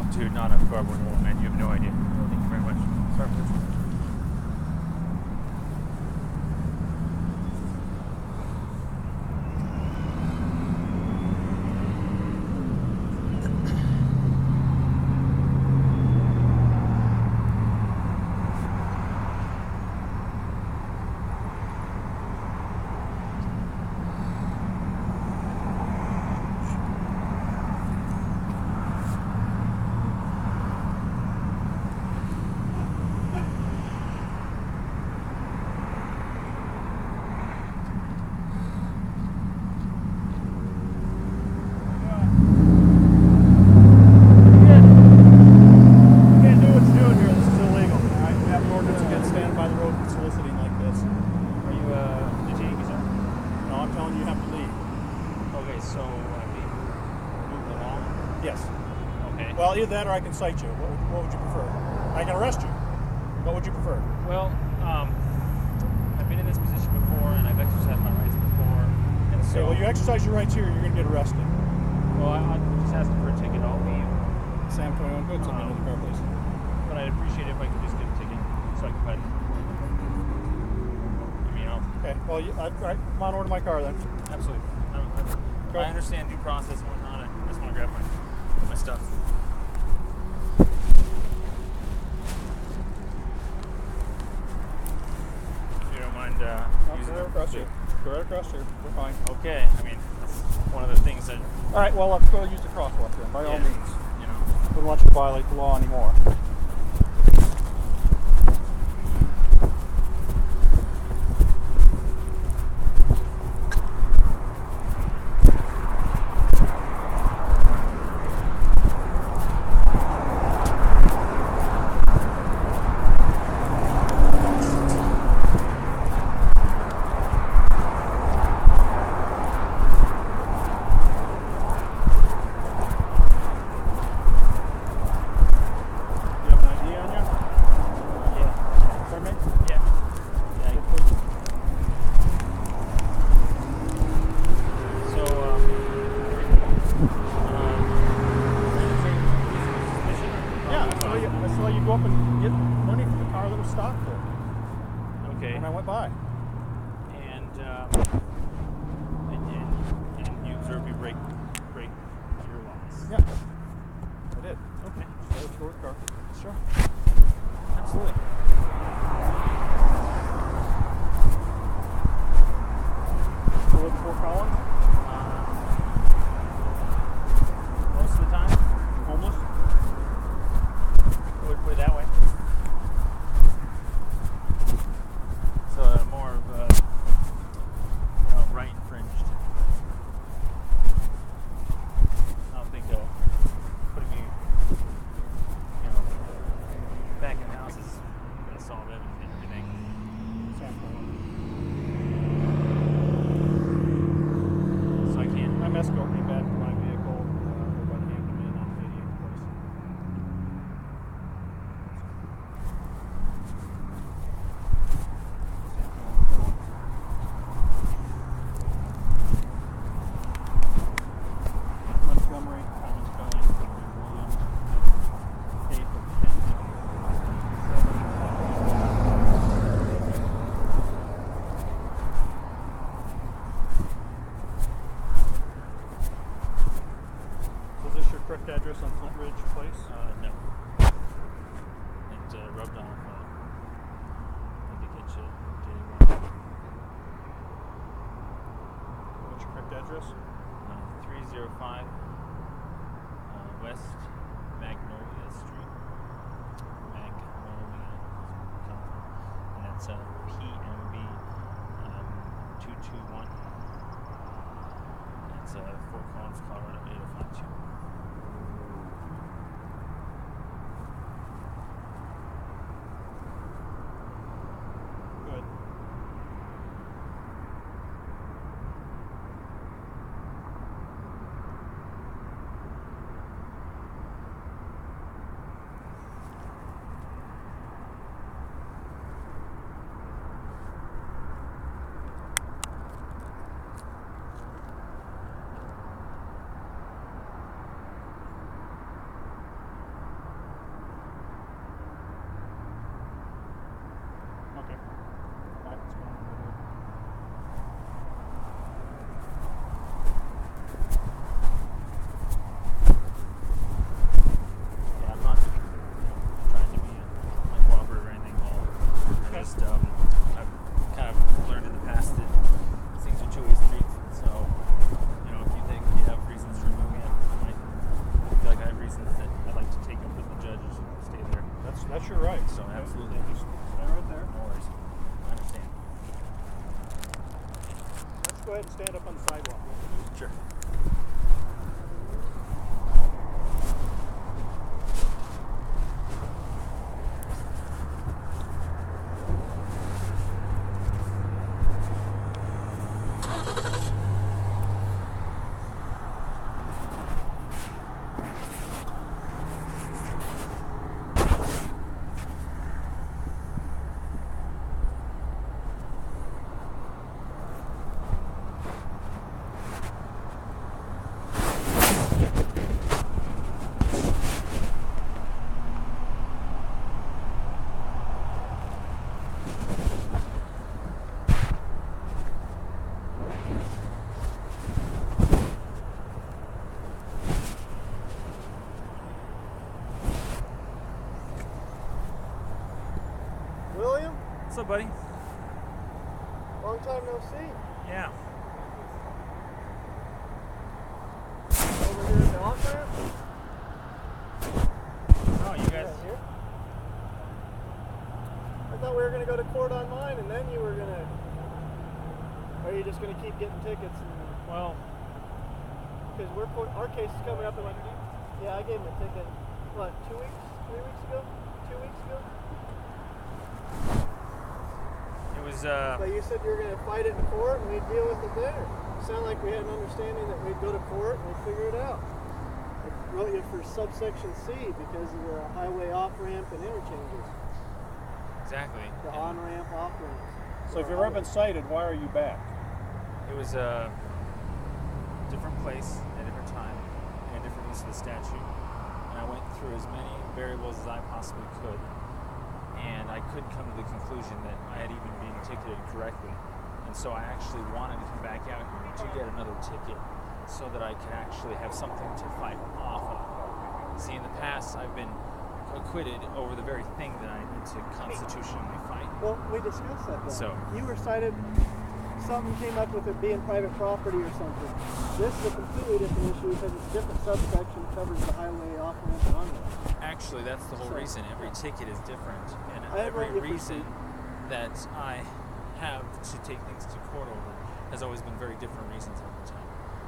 prostitute, not a cardboard woman. You have no idea. Thank you very much. Sorry. Well, either that or I can cite you. What would you prefer? I can arrest you. What would you prefer? Well, I've been in this position before, and I've exercised my rights before. And so, well, you exercise your rights here, you're going to get arrested. Well, I'm just asking for a ticket. I'll leave. Sam 21 Goods, let me know the car, please. But I'd appreciate it if I could just get a ticket so I can pay. Okay, well, come on over to my car then. Absolutely. I understand due process and whatnot. I just want to grab my stuff. If you don't mind using go right across here. Go right across here. We're fine. Okay. I mean, that's one of the things that... All right, well, let's go use the crosswalk then, by all means. You know. Wouldn't want you to violate the law anymore. Address on Flint Ridge Place? No. It rubbed off. I think it should. What's your correct address? 305 West Magnolia Street. Magnolia, California. And that's PMB 221. It's Fort Collins, Colorado 8052. go ahead and stand up on the sidewalk. Sure. William, What's up, buddy? long time no see. Yeah. Over here at the off-ramp? Oh, you guys. Yeah, here. I thought we were going to go to court on mine, and then you were going to... Or are you just going to keep getting tickets? Well, Because our case is coming up in like... Yeah, I gave him a ticket, what, 2 weeks? 3 weeks ago? 2 weeks ago? it was. But you said you were going to fight it in court, and we'd deal with it there. It sounded like we had an understanding that we'd go to court and we'd figure it out. I wrote you for subsection C because of the highway off-ramp and interchanges. Exactly. The And on-ramp, off-ramps. So if you've ever been cited, why are you back? It was a different place, at a different time, and a different use of the statute. And I went through as many variables as I possibly could, and I couldn't come to the conclusion that I had even been ticketed correctly. And so I actually wanted to come back out here to get another ticket so that I could actually have something to fight off of. See, in the past, I've been acquitted over the very thing that I need to constitutionally fight. Well, we discussed that though. So- You were cited, something came up with it being private property or something. This is a completely different issue because it's a different subsection, covers the highway, off-ramp, and on-ramp. Actually, that's the whole So- reason. Every ticket is different, and I have every one different reason that I have to take things to court over has always been very different reasons every time.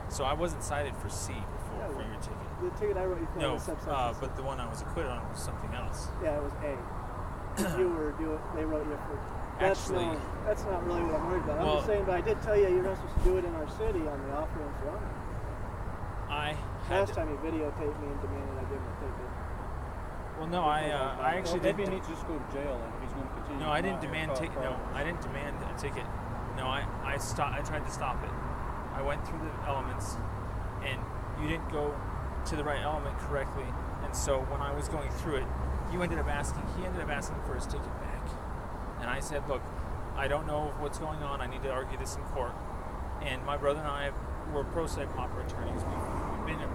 So I wasn't cited for C before Yeah, for well, your ticket. The ticket I wrote you for No, was subsection C. but the one I was acquitted on was something else. Yeah, it was A. 'Cause you were they wrote you for... Actually- that's not really what I'm worried about. I'm Well- just saying, but I did tell you you're not supposed to do it in our city on the off-ramps or on-ramps. I had Last time he videotaped me and demanded I give him a ticket. well, no, I actually Maybe he didn't. needs to just go to jail and if he's going to continue. No, I didn't to demand cause ticket. No, problems. I didn't demand a ticket. No, I tried to stop it. I went through the elements, and you didn't go to the right element correctly. And so when I was going through it, he ended up asking for his ticket back. And I said, look, I don't know what's going on. I need to argue this in court. And my brother and I were pro se pauper attorneys. We've been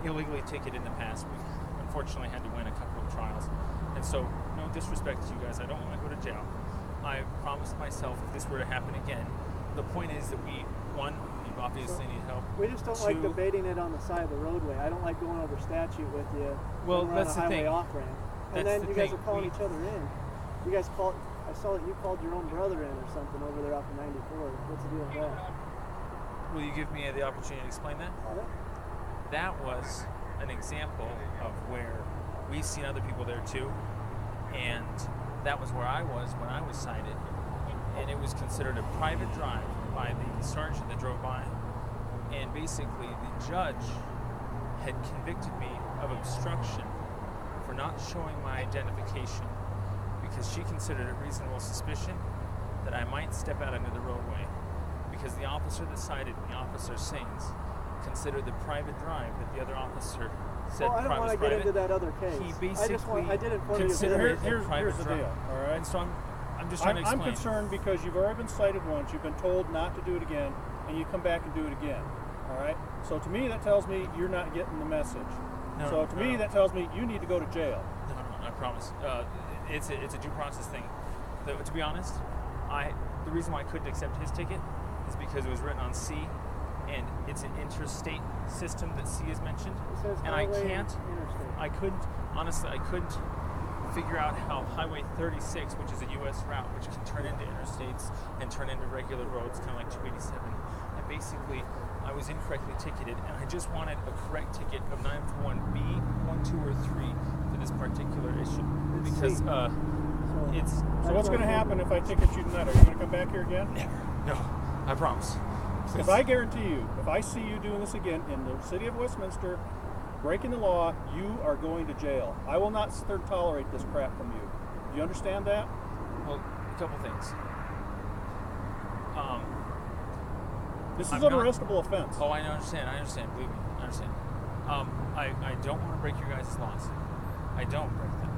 illegally ticketed in the past. We've unfortunately had to win a couple of trials. And so, no disrespect to you guys, I don't want to go to jail. I promised myself if this were to happen again, the point is that we obviously need help. We just don't like Two- debating it on the side of the roadway. I don't like going over statute with you. Well, when we're that's on a the highway thing. off-ramp. That's And then the you guys thing. are calling We- each other in. You guys called, I saw that you called your own brother in or something over there off of 94. What's the deal with that? Will you give me the opportunity to explain that? Yeah. That was an example of where we've seen other people there too, and that was where I was when I was cited, and it was considered a private drive by the sergeant that drove by, and basically the judge had convicted me of obstruction for not showing my identification because she considered it reasonable suspicion that I might step out into the roadway, because the officer that cited me, Officer Sings, considered the private drive that the other officer said Well, I don't want to get into that other case. He I did inform you. considered of it it. a private Here's the drive. deal, all right? And so I'm just trying to I'm explain. concerned because you've already been cited once, you've been told not to do it again, and you come back and do it again. All right? So to me, that tells me you're not getting the message. No, So to me, no. that tells me you need to go to jail. No, I promise. It's a due process thing. To be honest, the reason why I couldn't accept his ticket is because it was written on C, and it's an interstate system that C is mentioned, It says and I highway can't. interstate. I couldn't figure out how Highway 36, which is a U.S. route, which can turn into interstates and turn into regular roads, kind of like 286 basically I was incorrectly ticketed, and I just wanted a correct ticket of 941B, 1, 2, or 3 for this particular issue. It's Because C. it's So what's going to happen if I ticket you tonight? Are you going to come back here again? never. No, I promise. Because I guarantee you, if I see you doing this again in the city of Westminster, breaking the law, you are going to jail. I will not sit there and tolerate this crap from you. Do you understand that? Well, a couple things. This is I'm an not- arrestable offense. Oh, I understand. Believe me, I understand. I don't want to break your guys' laws. I don't break them.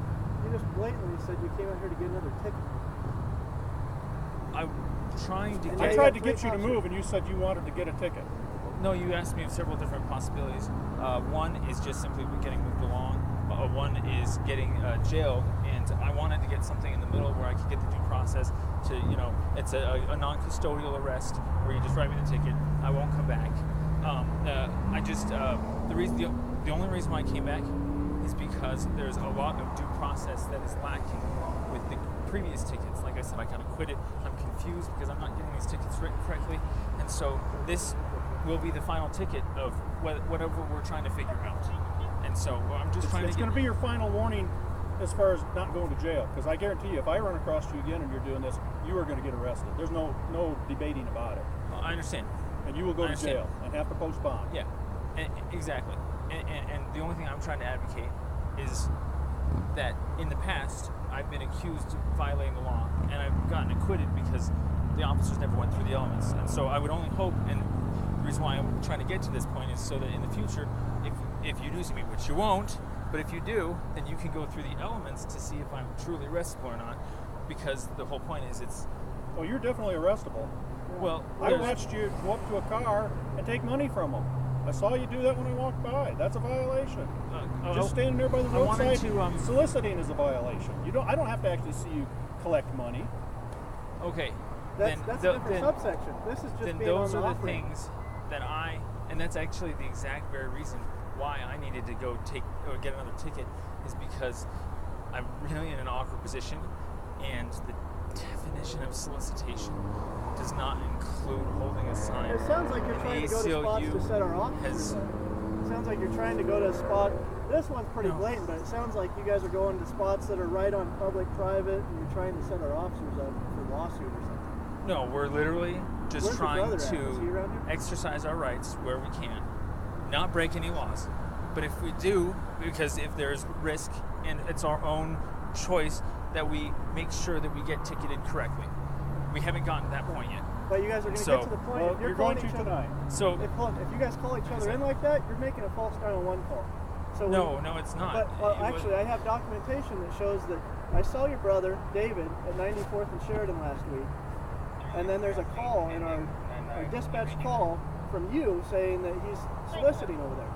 You just blatantly said you came out here to get another ticket. I'm trying to And get. I you tried got to get three you to cops. move, and you said you wanted to get a ticket. No, you asked me of several different possibilities. One is just simply getting moved along. One is getting jailed, and I wanted to get something in the middle where I could get the due process to, it's a non-custodial arrest where you just write me the ticket. I won't come back. The only reason why I came back is because there's a lot of due process that is lacking with the previous tickets. Like I said, I kind of quit it. I'm confused because I'm not getting these tickets written correctly, and so this will be the final ticket of whatever we're trying to figure out. And so I'm just trying It's to going get. to be your final warning as far as not going to jail. Because I guarantee you, if I run across you again and you're doing this, you are going to get arrested. There's no debating about it. I understand. And you will go I to understand. jail and have to post bond. Yeah, exactly. And the only thing I'm trying to advocate is that in the past I've been accused of violating the law, and I've gotten acquitted because the officers never went through the elements. And so I would only hope, and the reason why I'm trying to get to this point is so that in the future, if you do see me, which you won't, but if you do, then you can go through the elements to see if I'm truly arrestable or not. Because the whole point is, it's Well, you're definitely arrestable. well. I there's- watched you go up to a car and take money from them. I saw you do that when I walked by. That's a violation. Just standing there by the I wanted roadside to, soliciting is a violation. I don't have to actually see you collect money. Okay. That's then, a th- different then, subsection. This is just then being those on the are the off-ramp. things that and that's actually the exact very reason why I needed to go get another ticket, is because I'm really in an awkward position, and the definition of solicitation does not include holding a sign. It sounds like you're And trying the to go to spots ACLU to set our officers has- up. It sounds like you're trying to go to a spot. This one's pretty No. blatant, but it sounds like you guys are going to spots that are right on public-private, and you're trying to set our officers up for lawsuit or something. No, we're literally just Where's your trying brother at? Is he to around here? exercise our rights where we can, not break any laws. But if we do, because if there's risk, and it's our own choice that we make sure that we get ticketed correctly. We haven't gotten to that point yet. But you guys are going to So- get to the point. Well, if you're you're going calling to each other, tonight. So if you guys call each other in like that, you're making a false 911 call. So no, it's not. But well, It was- actually, I have documentation that shows that I saw your brother David at 94th and Sheridan last week, and then there's a call in our dispatch call from you saying that he's soliciting over there.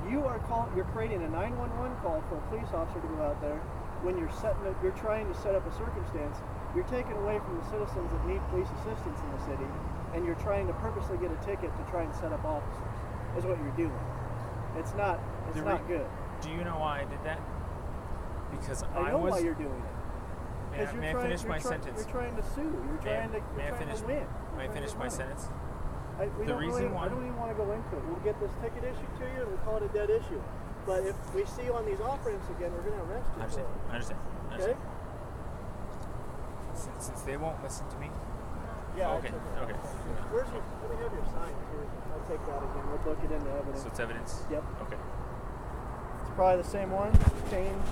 You're creating a 911 call for a police officer to go out there when you're trying to set up a circumstance. You're taking away from the citizens that need police assistance in the city, and you're trying to purposely get a ticket to try and set up officers. Is what you're doing. It's not The not re- good. Do you know why I did that? Because I know was. why you're doing it. May Because I finish my sentence? You're trying to sue. You're trying to. May I You're trying finish? to win. May I finish my sentence? We The don't reason really, why- I don't even want to go into it. We'll get this ticket issued to you, and we'll call it a dead issue. But if we see you on these off ramps again, we're going to arrest you. I understand. for I understand. I it. Okay? understand. Since they won't listen to me. Yeah. Okay. Okay. Where's your? Let me have your sign here. I'll take that again. We'll book it into evidence. So it's evidence. Yep. Okay. It's probably the same one. Change.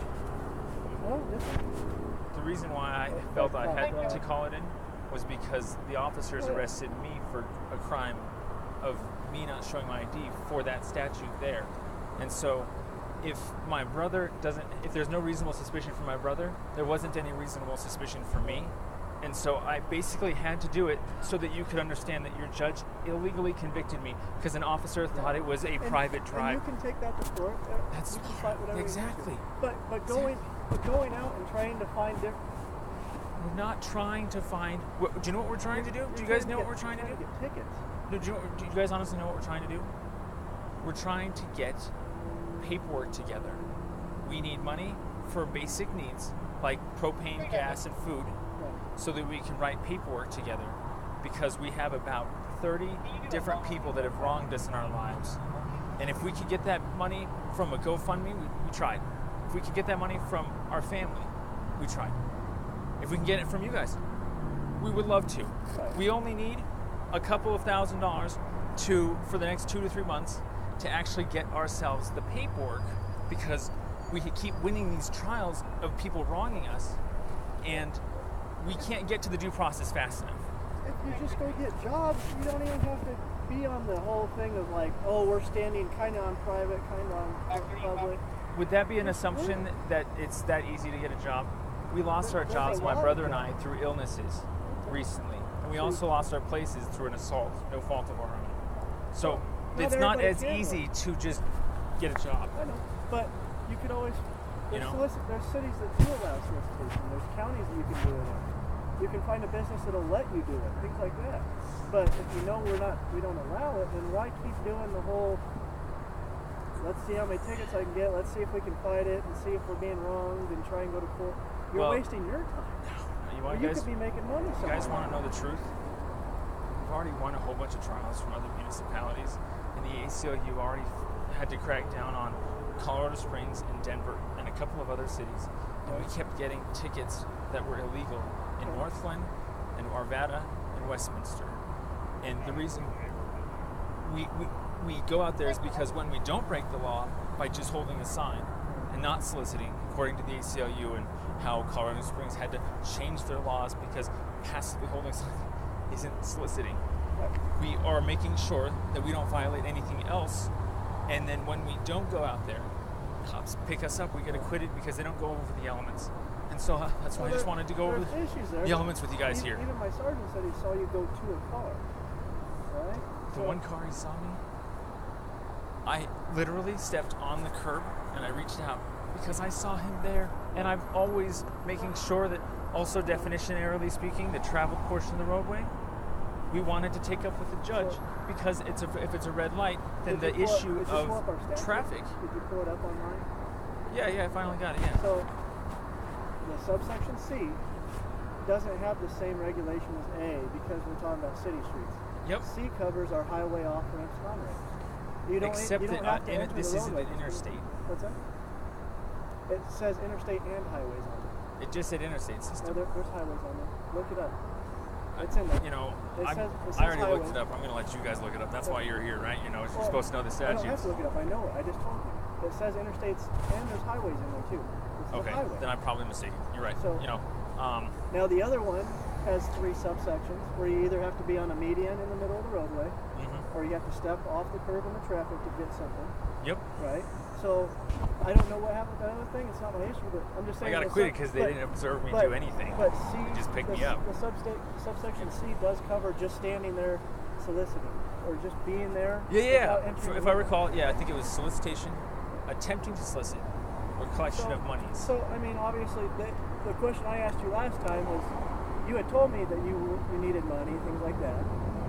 Well, different. The reason why I felt I had to call it in was because the officers arrested me for a crime of me not showing my ID for that statute there. And so if my brother if there's no reasonable suspicion for my brother, there wasn't any reasonable suspicion for me. And so I basically had to do it so that you could understand that your judge illegally convicted me because an officer thought it was a private drive. And you can take that to court. That's you can fight whatever you need to. exactly. But going out and trying to find different. We're not trying to find. Do you know what we're trying to do? Do you guys know what we're trying to do? Get tickets. No, do you guys honestly know what we're trying to do? We're trying to get paperwork together. We need money for basic needs like propane, gas, and food, Right. so that we can write paperwork together. Because we have about 30 different people that have wronged us in our lives. And if we could get that money from a GoFundMe, we tried. If we could get that money from our family, we tried. If we can get it from you guys, we would love to. Right. We only need a couple of $1,000s for the next 2 to 3 months to actually get ourselves the paperwork, because we could keep winning these trials of people wronging us, and we can't get to the due process fast enough. If you just go get jobs, you don't even have to be on the whole thing of like, oh, we're standing kind of on private, kind of on public. Would that be an assumption that it's that easy to get a job? We lost our There's jobs, a my lot brother of and I, through illnesses recently. And we also lost our places through an assault, no fault of our own. So Not it's not everybody as can, easy to just get a job. I know, but you could always. You know? There's cities that do allow solicitation. There's counties that you can do it in. You can find a business that'll let you do it, things like that. But if you know we don't allow it, then why keep doing the whole? Let's see how many tickets I can get. Let's see if we can fight it and see if we're being wronged and try and go to court. You're Well, wasting your time. You Or want you guys? could be making money You somewhere. guys want to know the truth? We've already won a whole bunch of trials from other municipalities, and the ACLU already had to crack down on Colorado Springs and Denver and a couple of other cities, and we kept getting tickets that were illegal in Northland and Arvada and Westminster. And the reason we go out there is because when we don't break the law by just holding a sign and not soliciting, according to the ACLU and how Colorado Springs had to change their laws because passively holding a sign isn't soliciting. We are making sure that we don't violate anything else, and then when we don't go out there, cops pick us up, we get acquitted because they don't go over the elements. And so that's why I just wanted to go over There's issues there. the elements with you guys Even- here. Even my sergeant said he saw you go to a car. Right? The one car he saw me, I literally stepped on the curb and I reached out because I saw him there. And I'm always making sure that, also definitionarily speaking, the traveled portion of the roadway, we wanted to take up with the judge because if it's a red light, then the Did you pull up- issue did you pull up our of statute? traffic. Did you pull it up online? Yeah, I finally got it. Yeah. So the subsection C doesn't have the same regulation as A because we're talking about city streets. Yep. C covers our highway off ramps and on ramps. You don't, Except you don't that have to enter this the isn't roadway. an interstate. What's that? It says interstate and highways on it. It just said interstate No, system. there's highways on there. Look it up. It's in there. You know, It I says already looked highway. it up. I'm going to let you guys look it up. That's why you're here, right? You know, you're Well, supposed to know the I don't have statutes. to look it up. I know it. I just told you. It says interstates and there's highways in there too. It's Okay, the highway. then I'm probably mistaken. You're right. So- you know, Now the other one has 3 subsections where you either have to be on a median in the middle of the roadway, or you have to step off the curb in the traffic to get something, yep. right? So I don't know what happened with that other thing. It's not my issue, but I'm just I saying. got the acquitted sub- because they but- didn't observe me but- do anything. But C, They just picked the, me up. The subsection C does cover just standing there soliciting, or just being there. Yeah. without entering If the I room. recall, yeah, I think it was solicitation, attempting to solicit, or collection of monies. So I mean, obviously, the question I asked you last time was, you had told me that you needed money, things like that,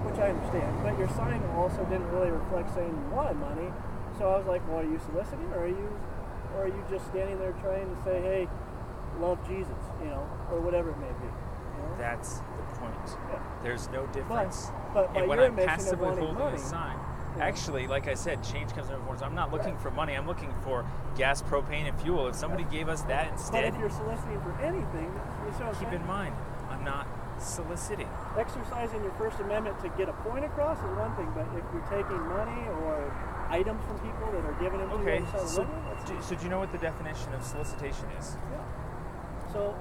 which I understand. But your sign also didn't really reflect saying you wanted money. So I was like, well, are you soliciting, or are you just standing there trying to say, hey, love Jesus, you know, or whatever it may be. You know? That's the point. Yeah. There's no difference but by in when your I'm admission of passively wanting holding money, a sign. yeah. Actually, like I said, change comes in every form. I'm not looking for money. I'm looking for gas, propane, and fuel. If somebody gave us that But instead, if you're soliciting for anything, you see what I'm keep saying? in mind, I'm not soliciting. Exercising your First Amendment to get a point across is one thing, but if you're taking money or items from people that are giving them to Okay, you on the side of the so road, do you know what the definition of solicitation is? yeah. So,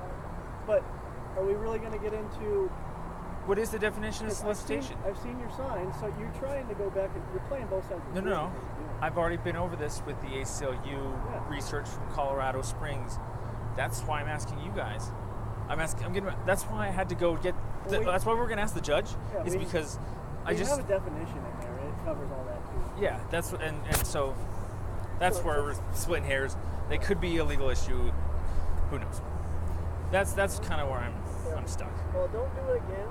but are we really going to get into? What is the definition of 'cause solicitation? I've seen your sign, so you're trying to go back and you're playing both sides. Of the No. field with what you're doing. I've already been over this with the ACLU Yeah. research from Colorado Springs. That's why I'm asking you guys. That's why I had to go get. Well, That's why we're going to ask the judge. Yeah, is we- because I We just have a definition in there. It covers all that too. yeah. That's what and so that's So- where we're splitting hairs. They could be a legal issue. Who knows? That's kind of where I'm stuck. Well, don't do it again.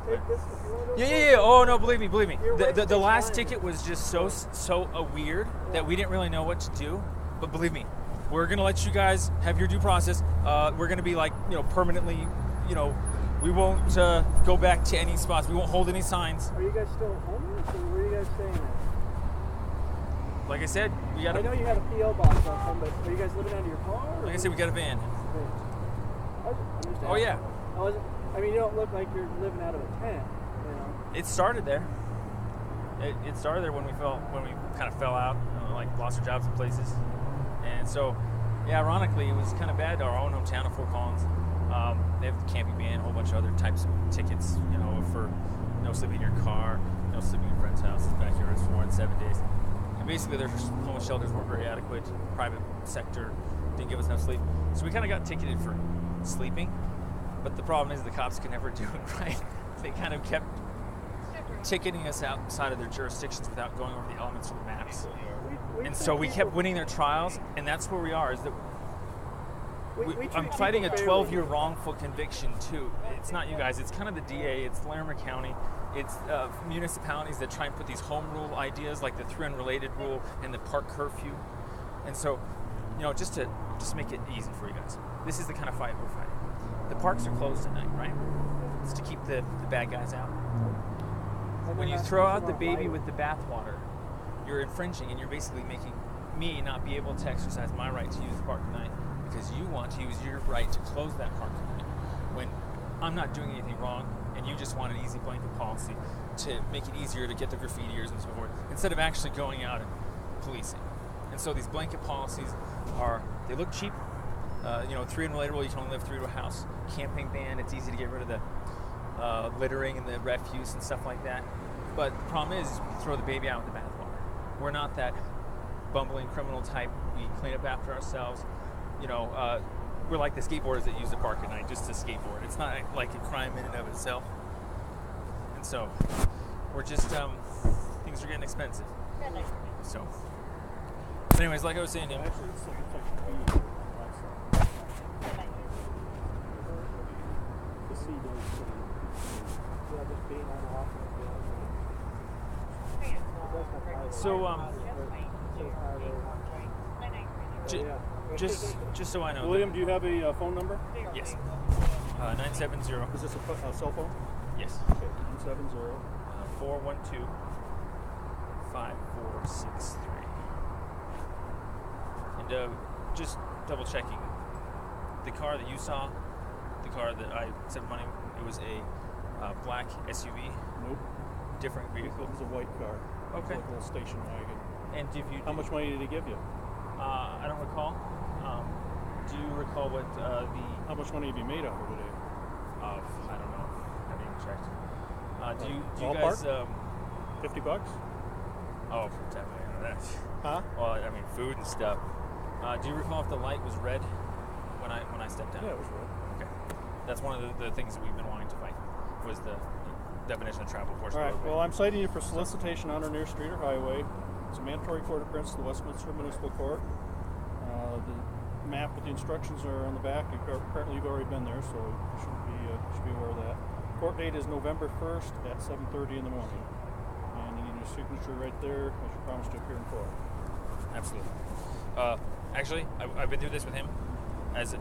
Take this if you want to. Yeah. Oh no, believe me. You're The wasting last time. ticket was just so weird that we didn't really know what to do. But believe me, we're gonna let you guys have your due process. We're gonna be like permanently, We won't go back to any spots. We won't hold any signs. Are you guys still homeless, or where are you guys staying at? Like I said, we got I know you had a PO box on home, but are you guys living out of your car? Or Like I said, we got a van. Oh yeah. I mean, you don't look like you're living out of a tent. You know. It started there. It started there when we kind of fell out, like lost our jobs in places, and so yeah, ironically, it was kind of bad. Our own hometown of Fort Collins, they have the camping ban, a whole bunch of other types of tickets, for no sleeping in your car, no sleeping in your friend's house, backyards, 4 and 7 days. And basically, their homeless shelters weren't very adequate. Private sector didn't give us enough sleep, so we kind of got ticketed for sleeping. But the problem is the cops could never do it right. They kind of kept ticketing us outside of their jurisdictions without going over the elements of the maps. And so we kept winning their trials, and that's where we are. Is that I'm fighting a 12-year wrongful conviction too. It's not you guys. It's kind of the DA. It's Larimer County. It's municipalities that try and put these home rule ideas like the 3 unrelated rule and the park curfew. And so, just to make it easy for you guys, this is the kind of fight we're fighting. The parks are closed at night, right? It's to keep the bad guys out. When you throw out the baby with the bathwater, you're infringing, and you're basically making me not be able to exercise my right to use the park at night because you want to use your right to close that park at night when I'm not doing anything wrong, and you just want an easy blanket policy to make it easier to get the graffitiers and so forth, instead of actually going out and policing. And so these blanket policies they look cheap. 3 unrelated rule, you can only live 3 to a house. Camping ban, it's easy to get rid of the littering and the refuse and stuff like that. But the problem is we throw the baby out with the bathwater. We're not that bumbling criminal type. We clean up after ourselves. We're like the skateboarders that use the park at night just to skateboard. It's not like a crime in and of itself. And so we're just, things are getting expensive. So, anyways, like I was saying, just so I know. William, do you have a phone number? Yes. 970. Is this a cell phone? Yes. Okay, 970. 412 5463. And just double checking. The car that you saw, the car that I sent money, it was a black SUV. Nope. Different vehicle. It was a white car. Okay. It was like a little station wagon. And how much money did he give you? I don't recall. Do you recall what How much money have you made off of today? I don't know. I haven't even checked. Do you Ballpark? guys? $50? Oh, definitely. That's. Huh? Well, I mean, food and stuff. Do you recall if the light was red when I stepped down? Yeah, it was red. Okay. That's one of the things that we've been wanting to fight was the definition of travel portion. All right. Well, I'm citing you for solicitation on or near street or highway. It's a mandatory court appearance to the Westminster Municipal Court. The map with the instructions are on the back. Apparently, you've already been there, so you should be aware of that. Court date is November 1st at 7:30 in the morning. And you need your signature right there as you promise to appear in court. Absolutely. Actually, I've been through this with him as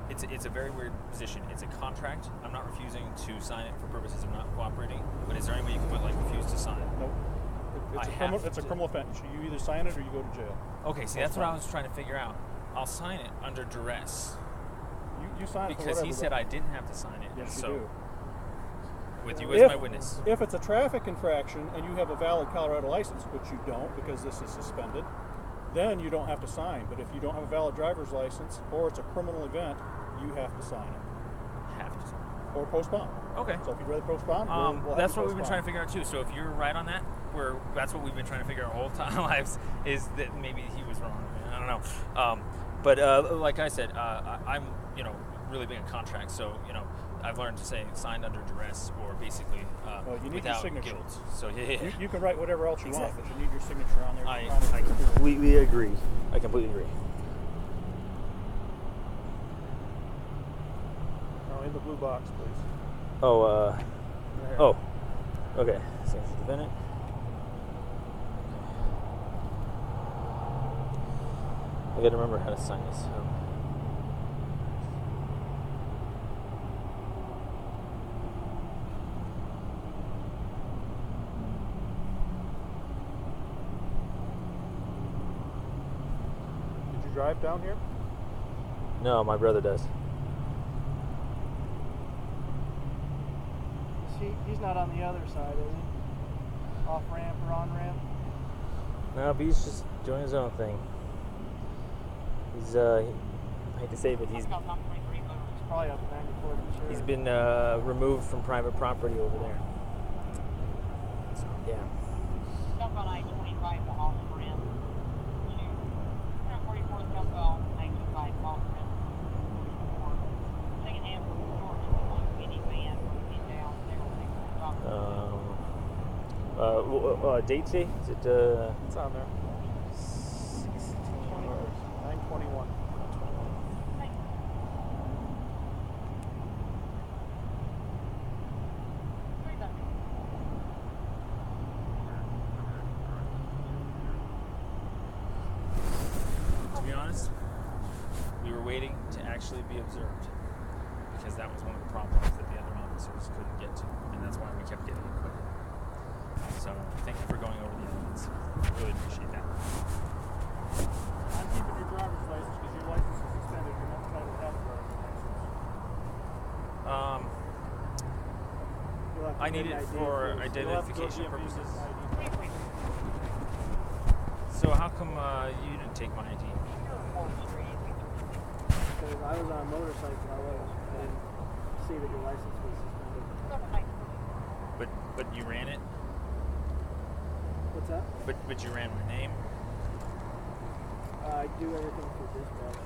it's a very weird position. It's a contract. I'm not refusing to sign it for purposes of not cooperating, but is there any way you can put refuse to sign? Nope. It's a criminal offense. You either sign it or you go to jail. Okay, see, that's what I was trying to figure out. I'll sign it under duress. You sign it because he said I didn't have to sign it. Yes, so, you do. With you as my witness. If it's a traffic infraction and you have a valid Colorado license, which you don't because this is suspended, then you don't have to sign. But if you don't have a valid driver's license or it's a criminal event, you have to sign it. Have to sign it. Or postpone. Okay. So if you'd rather postpone, we'll that's what we've been trying to figure out too. So if you're right on that, that's what we've been trying to figure out our whole lives is that maybe he was wrong. I don't know. But like I said, I'm really big on contracts, so I've learned to say signed under duress or basically you need without your signature. guilt. So yeah. You can write whatever else you Exactly. want, but you need your signature on there. I completely agree. I completely agree. Now in the blue box, please. Oh, Right here. oh, okay. So it's the defendant. I gotta remember how to sign this. drive down here? No, my brother does. He's not on the other side, is he? Off ramp or on ramp? No, but he's just doing his own thing. He's I hate to say it, but he's Probably up 94 for sure. he's been removed from private property over there. So, yeah. South on I-25 to off ramp to 144 southbound I-25 off ramp. Second hand from George, one minivan, he's down there. Date say? Is it It's on there. 921. To be honest, we were waiting to actually be observed because that was one of the problems that the other officers couldn't get to, and that's why we kept getting acquitted. So thank you for going over the evidence. Really appreciate that. I'm keeping your driver's license because your license is suspended. You're not entitled to have a driver's license. You'll have to I get need an it ID for first. identification You'll have to go purposes. DMV with ID. So how come you didn't take my ID? Because I was on a motorcycle, I didn't see that your license was suspended. But you ran it? What's that? But you ran my name? I do everything for dispatch.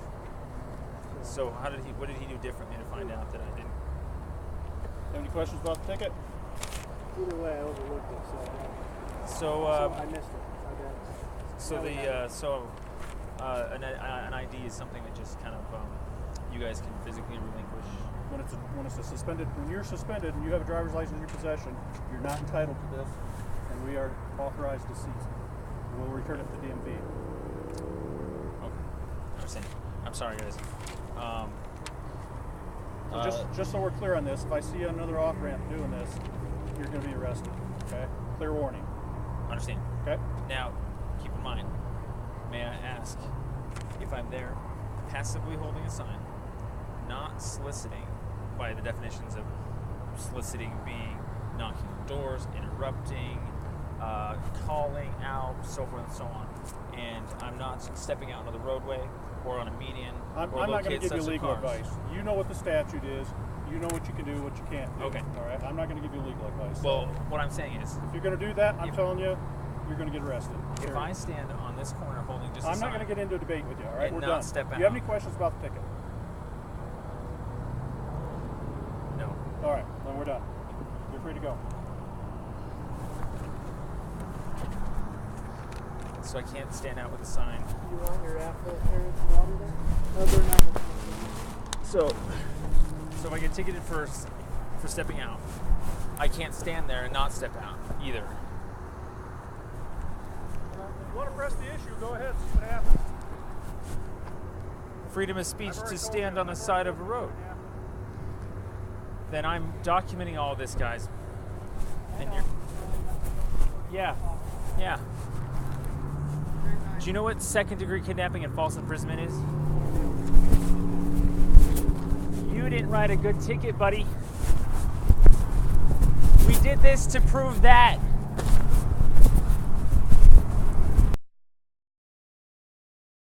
So what did he do differently to find out that I didn't? Have any questions about the ticket? Either way, I overlooked it, So I missed it. An ID is something that just kind of you guys can physically relinquish. When you're suspended and you have a driver's license in your possession, you're not entitled to this, and we are authorized to seize it. We'll return it to DMV. Okay, I understand. I'm sorry, guys. So just so we're clear on this, if I see another off ramp doing this, you're going to be arrested. Okay, clear warning. Understand. Okay. Now, keep in mind, may I ask if I'm there passively holding a sign, not soliciting by the definitions of soliciting being knocking on doors, interrupting, calling out, so forth and so on, and I'm not stepping out onto the roadway or on a median. I'm or not going to locate give you sets of legal cars. advice. You know what the statute is. You know what you can do, what you can't do. Okay. All right. I'm not going to give you legal advice. Well, what I'm saying is, if you're going to do that, I'm if- telling you, you're going to get arrested. if Period. I stand on this corner holding just a I'm sign, not going to get into a debate with you. All right, and we're not done. step Do you have out. any questions about the ticket? no. All right, then we're done. You're free to go. So I can't stand out with a sign. You want your apple carrots and water there? No, they're not. So if I get ticketed for stepping out, I can't stand there and not step out either. If you want to press the issue, go ahead, see what happens. Freedom of speech I've already to told stand you, on the I've side already of a told you, road. yeah. Then I'm documenting all this, guys. And you're, yeah. Do you know what second-degree kidnapping and false imprisonment is? You didn't write a good ticket, buddy. We did this to prove that.